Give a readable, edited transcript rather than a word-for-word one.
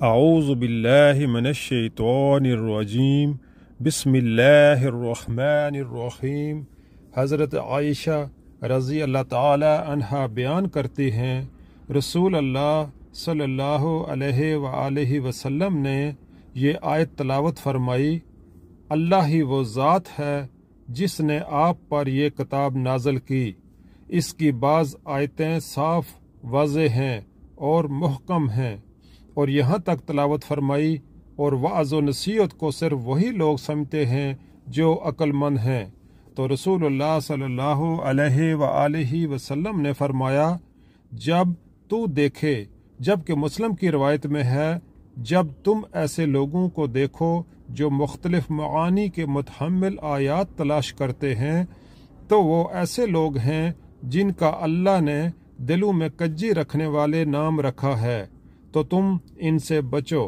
اعوذ باللہ من الشیطان الرجیم بسم اللہ الرحمن الرحیم۔ حضرت عائشہ رضی اللہ تعالی عنہا بیان کرتی ہیں، رسول اللہ صلی اللہ علیہ وآلہ وسلم نے یہ آیت تلاوت فرمائی، اللہ ہی وہ ذات ہے جس نے آپ پر یہ کتاب نازل کی، اس کی بعض آیتیں صاف واضح ہیں اور محکم ہیں، اور یہاں تک تلاوت فرمائی، اور وعظ و نصیحت کو صرف وہی لوگ سمجھتے ہیں جو عقل مند ہیں۔ تو رسول اللہ صلی اللہ علیہ وآلہ وسلم نے فرمایا، جب تو دیکھے، جبکہ مسلم کی روایت میں ہے، جب تم ایسے لوگوں کو دیکھو جو مختلف معانی کے متحمل آیات تلاش کرتے ہیں، تو وہ ایسے لوگ ہیں جن کا اللہ نے دلوں میں کجی رکھنے والے نام رکھا ہے، تو تم ان سے بچو۔